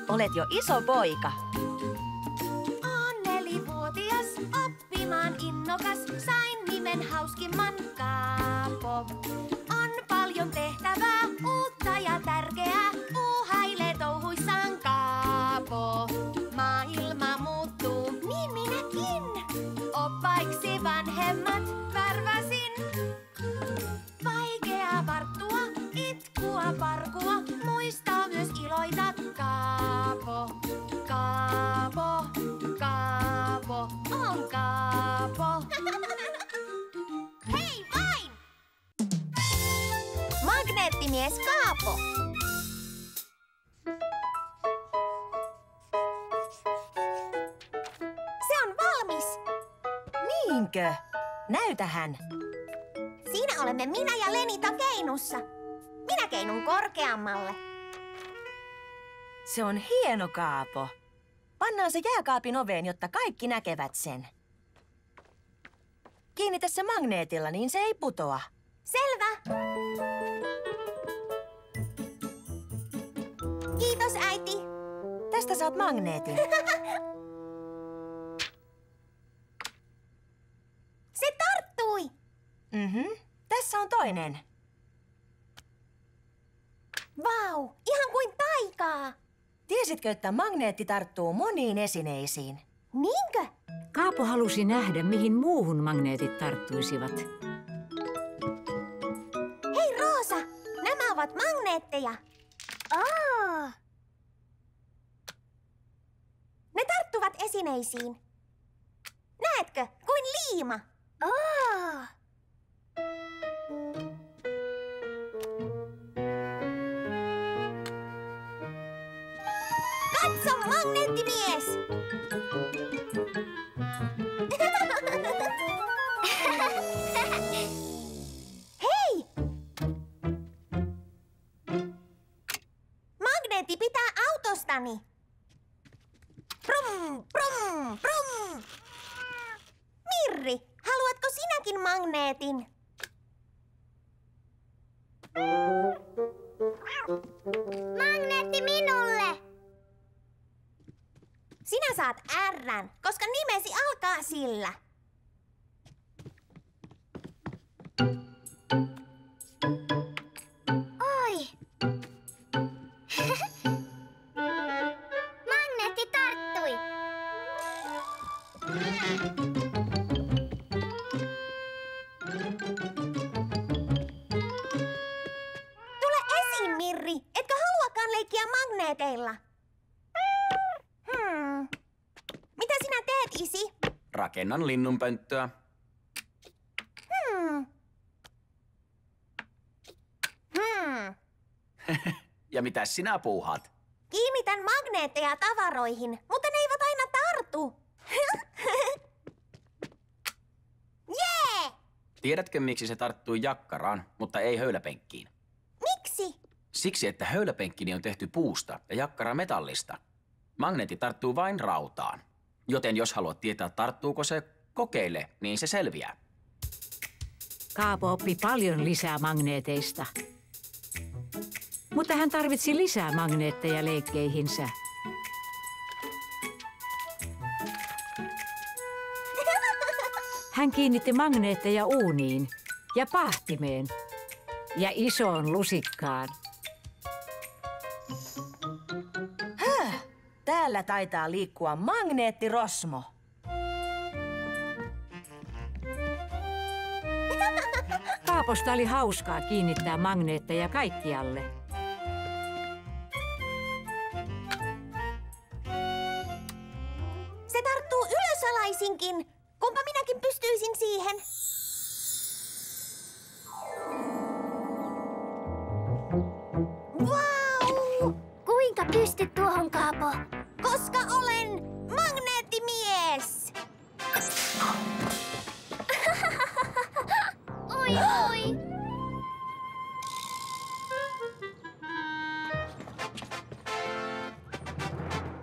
Olet jo iso poika. Oon 4-vuotias, oppimaan innokas, sain nimen hauskimman Kaapo. On paljon tehtävää, uutta ja tärkeää, puuhailee touhuissaan Kaapo. Maailma muuttuu, niin minäkin, oppaiksi vanhemmat värväsin. Vaikeaa varttua, itkua parkua, muistaa myös iloita Kaapo. Kaapo, Kaapo, on Kaapo. Hei vain! Magneettimies Kaapo. Se on valmis. Niinkö? Näytähän. Siinä olemme minä ja Lenita keinussa. Minä keinun korkeammalle. Se on hieno, Kaapo. Pannaan se jääkaapin oveen, jotta kaikki näkevät sen. Kiinnitä se magneetilla, niin se ei putoa. Selvä. Kiitos, äiti. Tästä saat magneetin. Se tarttui. Tässä on toinen. Vau, ihan kuin taikaa. Tiesitkö, että magneetti tarttuu moniin esineisiin? Niinkö? Kaapo halusi nähdä, mihin muuhun magneetit tarttuisivat. Hei Roosa, nämä ovat magneetteja. Ne tarttuvat esineisiin. Näetkö, kuin liima. Katso, magneettimies! Hei! Magneetti pitää autostani. Brum, brum, brum. Mirri, haluatko sinäkin magneetin? Magneetti minulle! Sinä saat R:n, koska nimesi alkaa sillä. Oi! Magneetti tarttui. Tule esiin, Mirri. Etkö haluakaan leikkiä magneeteilla? Mitä sinä teet, isi? Rakennan linnunpönttöä. Ja mitäs sinä puuhaat? Kiinnitän magneetteja tavaroihin, mutta ne eivät aina tartu. Jee! Tiedätkö, miksi se tarttui jakkaraan, mutta ei höyläpenkkiin? Miksi? Siksi, että höyläpenkkini on tehty puusta ja jakkara metallista. Magneetti tarttuu vain rautaan. Joten jos haluat tietää, tarttuuko se, kokeile, niin se selviää. Kaapo oppi paljon lisää magneeteista. Mutta hän tarvitsi lisää magneetteja leikkeihinsä. Hän kiinnitti magneetteja uuniin ja pahtimeen ja isoon lusikkaan. Täällä taitaa liikkua magneettirosmo. Kaaposta oli hauskaa kiinnittää magneetteja kaikkialle. Se tarttuu ylösalaisinkin. Kumpa minäkin pystyisin siihen? Vau! Kuinka pystyt tuohon, Kaapo? Koska olen magneettimies! Oi, oi!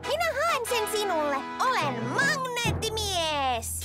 Minä haen sen sinulle. Olen magneettimies!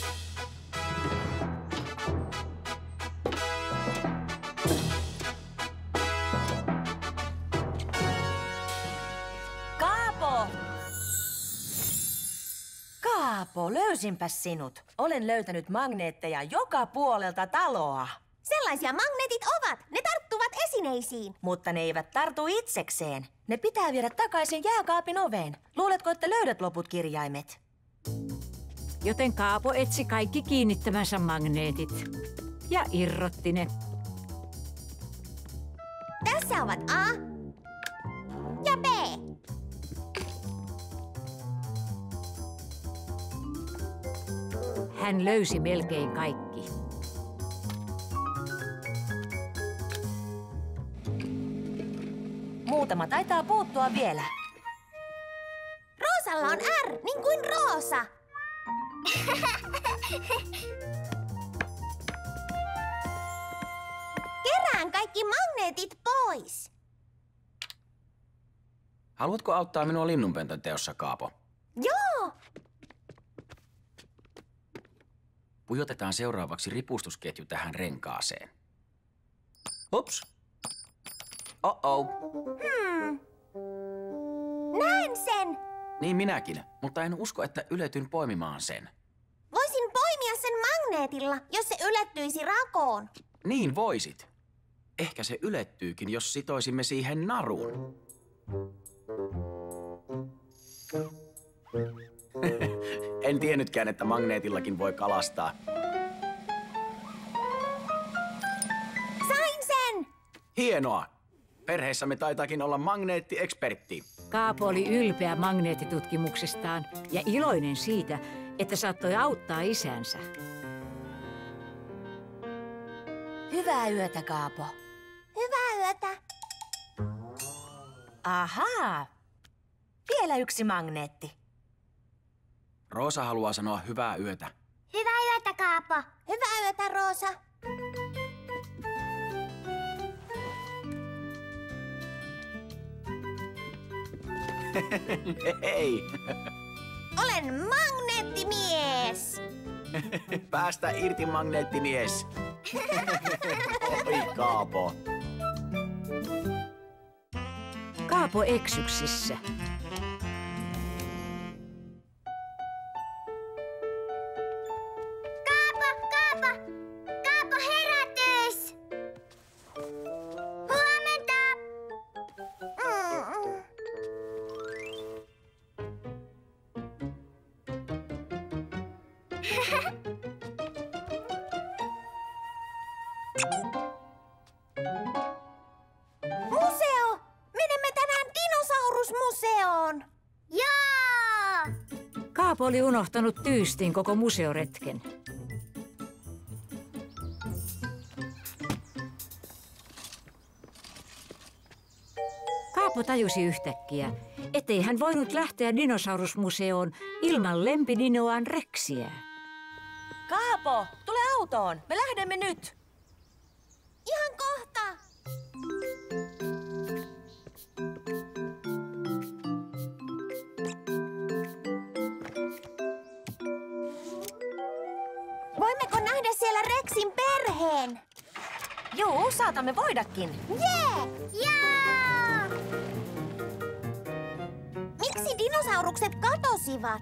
löysinpäs sinut. Olen löytänyt magneetteja joka puolelta taloa. Sellaisia magneetit ovat. Ne tarttuvat esineisiin. Mutta ne eivät tartu itsekseen. Ne pitää viedä takaisin jääkaapin oveen. Luuletko, että löydät loput kirjaimet? Joten Kaapo etsi kaikki kiinnittämänsä magneetit ja irrotti ne. Tässä ovat A ja B. Hän löysi melkein kaikki. Muutama taitaa puuttua vielä. Roosalla on R, niin kuin Roosa. Kerään kaikki magneetit pois. Haluatko auttaa minua linnunpöntön teossa, Kaapo? Joo. Pujotetaan seuraavaksi ripustusketju tähän renkaaseen. Ups. Oh-oh. Näen sen. Niin minäkin, mutta en usko, että yletyn poimimaan sen. Voisin poimia sen magneetilla, jos se ylettyisi rakoon. Niin voisit. Ehkä se ylettyykin, jos sitoisimme siihen narun. En tiennytkään, että magneetillakin voi kalastaa. Sain sen! Hienoa! Perheessämme taitaakin olla magneettiekspertti. Kaapo oli ylpeä magneettitutkimuksestaan ja iloinen siitä, että saattoi auttaa isänsä. Hyvää yötä, Kaapo. Hyvää yötä. Ahaa. Vielä yksi magneetti. Roosa haluaa sanoa hyvää yötä. Hyvää yötä, Kaapo. Hyvää yötä, Roosa. Hei! Olen magneettimies. Päästä irti, magneettimies! Oi, Kaapo! Kaapo eksyksissä. Kaapo, herätys! Huomenta! Museo! Menemme tänään dinosaurusmuseoon! Joo! Kaapo oli unohtanut tyystin koko museoretken. Kaapo tajusi yhtäkkiä, ettei hän voinut lähteä dinosaurusmuseoon ilman lempidinoaan Rexiä. Kaapo, tule autoon. Me lähdemme nyt. Ihan kohta! Voimmeko nähdä siellä Rexin perheen? Juu, saatamme voidakin. Jee! Jaa! Miksi dinosaurukset katosivat?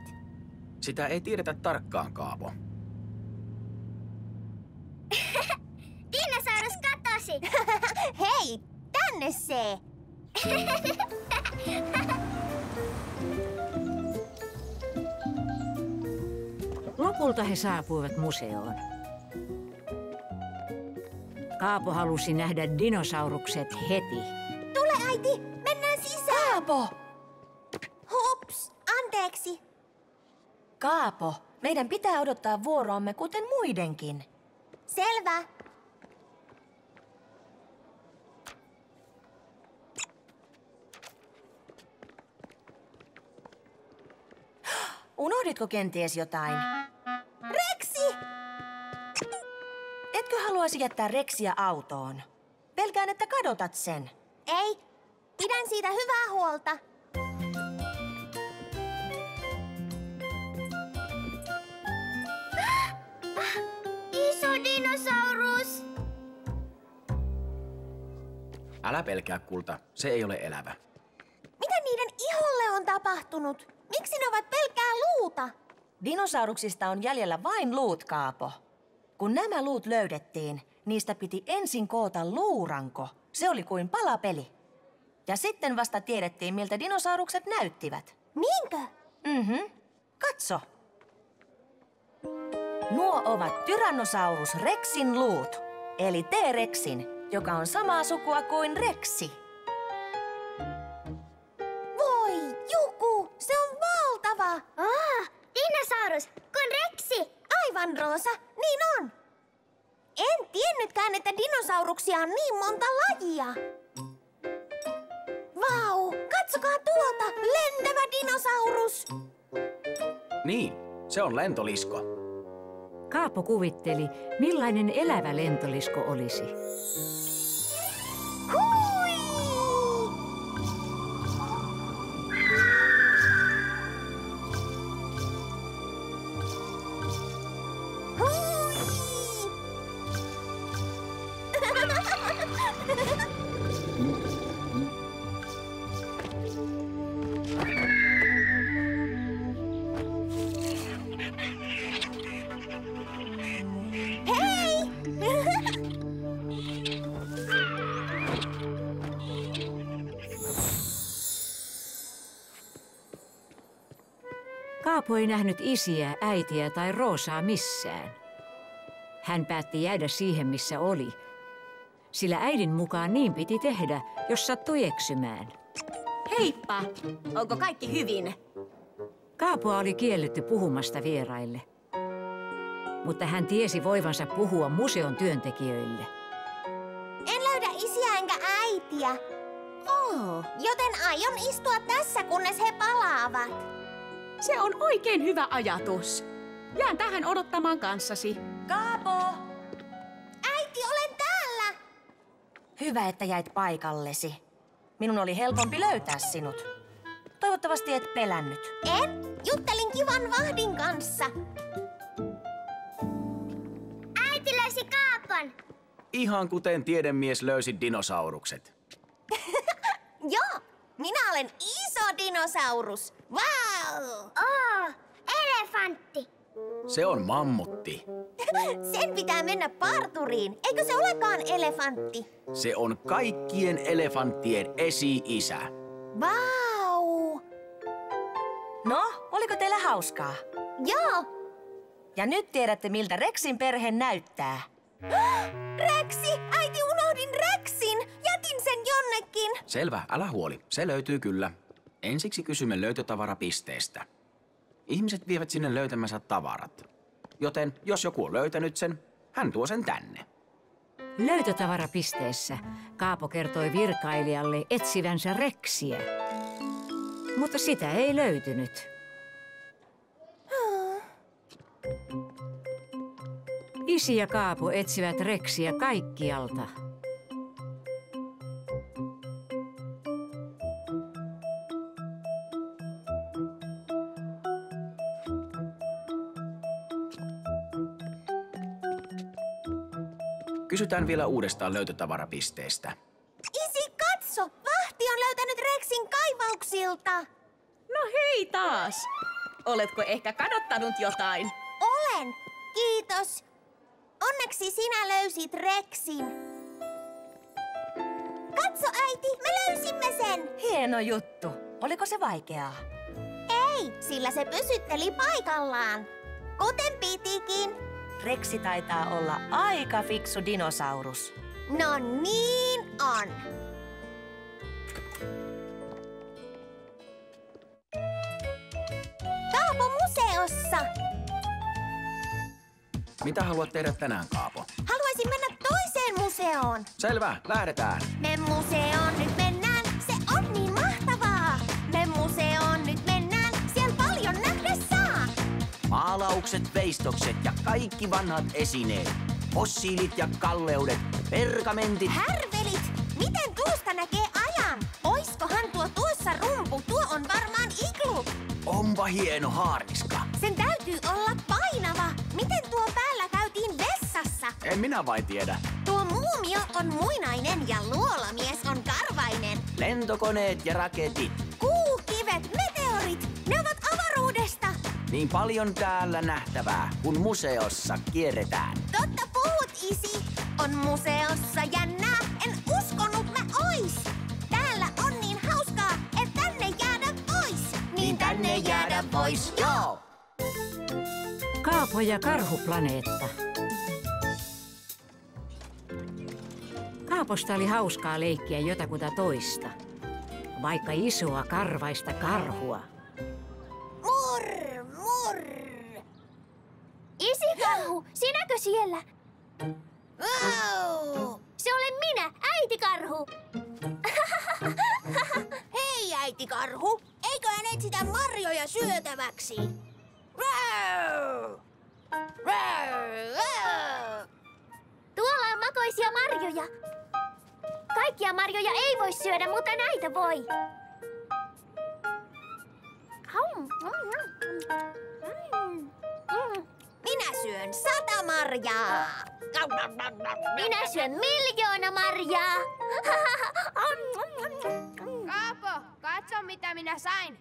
Sitä ei tiedetä tarkkaan, Kaapo. Dinosaurus katosi! Hei, tänne se! Lopulta he saapuivat museoon. Kaapo halusi nähdä dinosaurukset heti. Tule, äiti! Mennään sisään! Kaapo! Hups, anteeksi. Kaapo, meidän pitää odottaa vuoroamme kuten muidenkin. Selvä. Unohditko kenties jotain? Rexi! Etkö haluaisi jättää Rexiä autoon? Pelkään, että kadotat sen. Ei, pidän siitä hyvää huolta. Iso dinosaurus! Älä pelkää, kulta. Se ei ole elävä. Mitä niiden iholle on tapahtunut? Miksi ne ovat pelkkää luuta? Dinosauruksista on jäljellä vain luut, Kaapo. Kun nämä luut löydettiin, niistä piti ensin koota luuranko. Se oli kuin palapeli. Ja sitten vasta tiedettiin, miltä dinosaurukset näyttivät. Niinkö? Katso. Nuo ovat Tyrannosaurus Rexin luut, eli T-Rexin, joka on samaa sukua kuin Rexi. Voi, Juku, se on valtava! Dinosaurus, kuin Rexi! Aivan, Roosa, niin on. En tiennytkään, että dinosauruksia on niin monta lajia. Vau, katsokaa tuota, lentävä dinosaurus! Niin, se on lentolisko. Kaapo kuvitteli, millainen elävä lentolisko olisi. Hui! Hui! Hei! Kaapo ei nähnyt isiä, äitiä tai Roosaa missään. Hän päätti jäädä siihen, missä oli. Sillä äidin mukaan niin piti tehdä, jos sattui eksymään. Heippa! Onko kaikki hyvin? Kaapoa oli kielletty puhumasta vieraille. Mutta hän tiesi voivansa puhua museon työntekijöille. En löydä isiä enkä äitiä, joten aion istua tässä, kunnes he palaavat. Se on oikein hyvä ajatus. Jään tähän odottamaan kanssasi. Kaapo! Äiti, olen täällä! Hyvä, että jäit paikallesi. Minun oli helpompi löytää sinut. Toivottavasti et pelännyt. En, juttelin kivan vahdin kanssa. Äiti löysi Kaapon. Ihan kuten tiedemies löysi dinosaurukset. Joo, minä olen iso dinosaurus. Vau! Elefantti. Se on mammutti. Sen pitää mennä parturiin. Eikö se olekaan elefantti? Se on kaikkien elefanttien esi-isä. Vau! No, oliko teillä hauskaa? Joo! Ja nyt tiedätte, miltä Rexin perhe näyttää. Reksi! Äiti, unohdin Rexin! Jätin sen jonnekin! Selvä, älä huoli. Se löytyy kyllä. Ensiksi kysymme löytötavarapisteestä. Ihmiset vievät sinne löytämänsä tavarat. Joten jos joku on löytänyt sen, hän tuo sen tänne. Löytötavarapisteessä Kaapo kertoi virkailijalle etsivänsä Reksiä. Mutta sitä ei löytynyt. Isi ja Kaapo etsivät Reksiä kaikkialta. Kysytään vielä uudestaan löytötavarapisteestä. Isi, katso! Vahti on löytänyt Rexin kaivauksilta. No hei taas! Oletko ehkä kadottanut jotain? Olen. Kiitos. Onneksi sinä löysit Rexin. Katso, äiti, me löysimme sen. Hieno juttu. Oliko se vaikeaa? Ei, sillä se pysytteli paikallaan. Kuten pitikin. Rexi taitaa olla aika fiksu dinosaurus. No niin on. Kaapo museossa. Mitä haluat tehdä tänään, Kaapo? Haluaisin mennä toiseen museoon. Selvä, lähdetään. Me museoon nyt mennään, se on niin mahtavaa. Me museoon nyt mennään, siellä paljon nähdä saa. Maalaukset, veistokset ja kaikki vanhat esineet. Fossiilit ja kalleudet, pergamentit. Härvelit, miten tuosta näkee ajan? Oiskohan tuo tuossa rumpu? Tuo on varmaan iglu. Onpa hieno haarniska. Sen täytyy olla painava. Miten tuo päällä käytiin vessassa? En minä vain tiedä. Tuo muumio on muinainen ja luolamies on karvainen. Lentokoneet ja raketit. Kuukivet, meteorit, ne ovat avaruudesta. Niin paljon täällä nähtävää, kun museossa kierretään. Totta puhut, isi. On museossa jännää. En uskonut mä ois. Täällä on niin hauskaa, et tänne jäädä vois. Niin tänne jäädä vois. Joo! Kaapo ja karhuplaneetta. Kaaposta oli hauskaa leikkiä jotakuta toista. Vaikka isoa karvaista karhua. Murr, murr. Isi karhu, sinäkö siellä? Wow. Se olen minä, äiti karhu. Hei, äiti karhu. Eiköhän etsitä marjoja syötäväksi? Wow. Tuolla on makoisia marjoja. Kaikkia marjoja ei voi syödä, mutta näitä voi. Minä syön 100 marjaa. Minä syön 1 000 000 marjaa. Kaapo, katso mitä minä sain.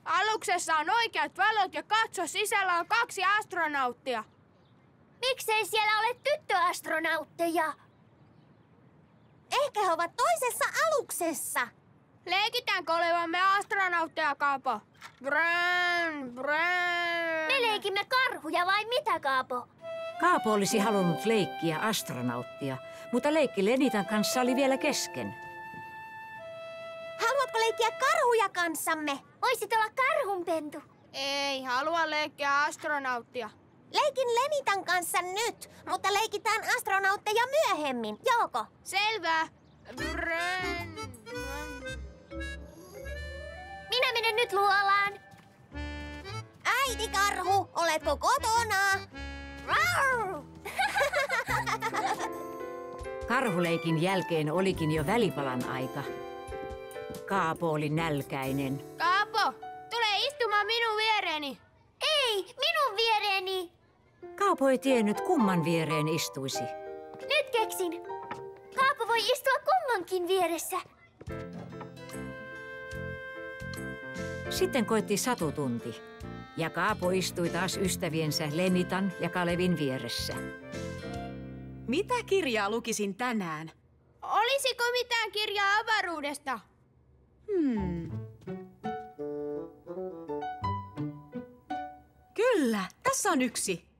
Aluksessa on oikeat valot ja katso, sisällä on 2 astronauttia. Miksei siellä ole tyttöastronautteja? Ehkä he ovat toisessa aluksessa. Leikitäänkö olevamme astronautteja, Kaapo? Brön, brön. Me leikimme karhuja vai mitä, Kaapo? Kaapo olisi halunnut leikkiä astronauttia, mutta leikki Lenitan kanssa oli vielä kesken. Haluatko leikkiä karhuja kanssamme? Voisit olla karhunpentu. Ei halua leikkiä astronauttia. Leikin Lenitan kanssa nyt, mutta leikitään astronautteja myöhemmin, joko? Selvä. Brön, brön. Minä menen nyt luolaan. Äiti karhu, oletko kotona? Rar! Karhuleikin jälkeen olikin jo välipalan aika. Kaapo oli nälkäinen. Kaapo, tule istumaan minun viereeni. Ei, minun viereeni. Kaapo ei tiennyt, kumman viereen istuisi. Nyt keksin. Kaapo voi istua kummankin vieressä. Sitten koitti satutunti. Ja Kaapo istui taas ystäviensä Lenitan ja Kalevin vieressä. Mitä kirjaa lukisin tänään? Olisiko mitään kirjaa avaruudesta? Kyllä, tässä on yksi.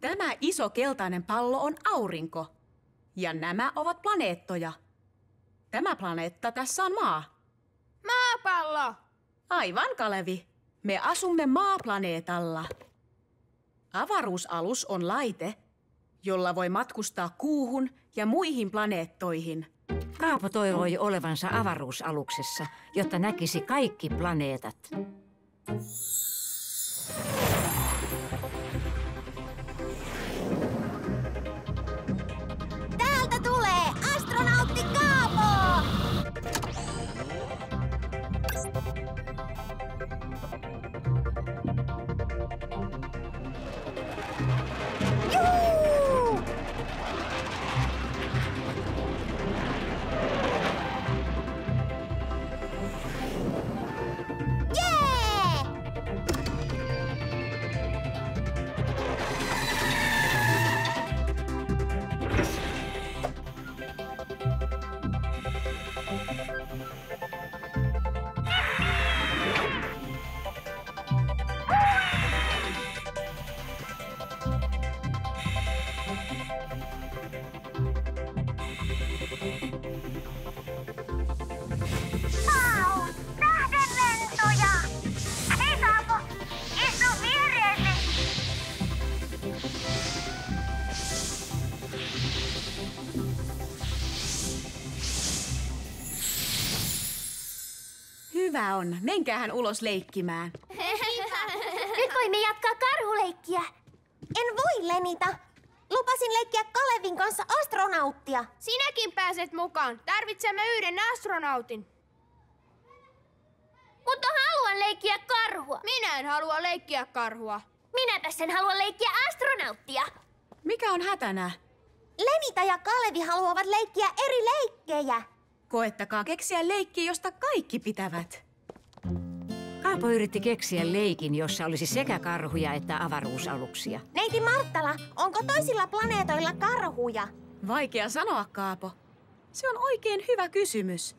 Tämä iso keltainen pallo on aurinko. Ja nämä ovat planeettoja. Tämä planeetta tässä on maa. Maapallo. Aivan, Kalevi. Me asumme maaplaneetalla. Avaruusalus on laite, jolla voi matkustaa kuuhun ja muihin planeettoihin. Kaapo toivoi olevansa avaruusaluksessa, jotta näkisi kaikki planeetat. Täältä tulee astronautti Kaapo! Juhu! Jee! Wow, tähdenlentoja! Hei Kaapo, istu viereeni! Hyvä on. Menkäähän ulos leikkimään. Nyt voimme jatkaa karhuleikkiä. En voi, Lenita. Lupasin leikkiä Kalevin kanssa astronauttia. Sinäkin pääset mukaan. Tarvitsemme yhden astronautin. Mutta haluan leikkiä karhua. Minä en halua leikkiä karhua. Minäpäs en halua leikkiä astronauttia. Mikä on hätänä? Lenita ja Kalevi haluavat leikkiä eri leikkejä. Koettakaa keksiä leikki, josta kaikki pitävät. Kaapo yritti keksiä leikin, jossa olisi sekä karhuja että avaruusaluksia. Neiti Marttala, onko toisilla planeetoilla karhuja? Vaikea sanoa, Kaapo. Se on oikein hyvä kysymys.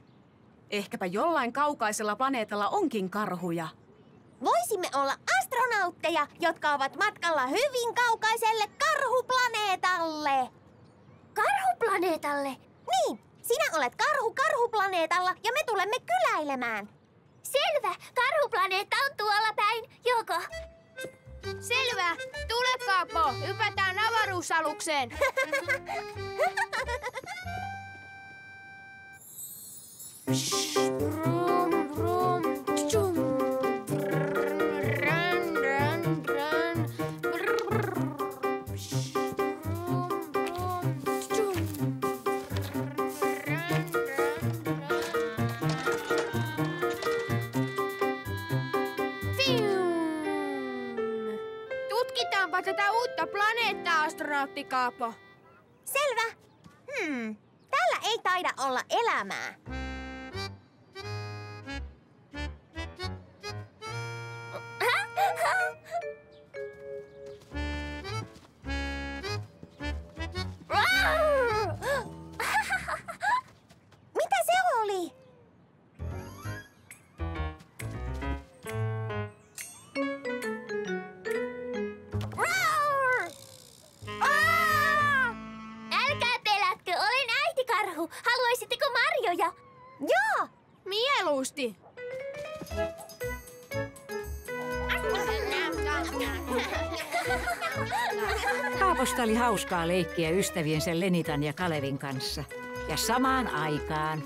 Ehkäpä jollain kaukaisella planeetalla onkin karhuja. Voisimme olla astronautteja, jotka ovat matkalla hyvin kaukaiselle karhuplaneetalle. Karhuplaneetalle? Niin, sinä olet karhu karhuplaneetalla ja me tulemme kyläilemään. Selvä, karhuplaneetta on tuolla päin. Joko? Selvä. Tule, Kaapo. Hypätään avaruusalukseen. Brum, brum, tschum. Run, run, run. Brrr. Brum, brum, tschum. Run, run, run. Tutkitaanpa tätä uutta planeettaa, astronautti Kaapo. Selvä. Täällä ei taida olla elämää. Mitä se oli? Älkää pelätkö, olen äiti karhu. Haluaisitteko marjoja? Joo! Mieluusti. Kaaposta oli hauskaa leikkiä ystäviensä Lenitan ja Kalevin kanssa. Ja samaan aikaan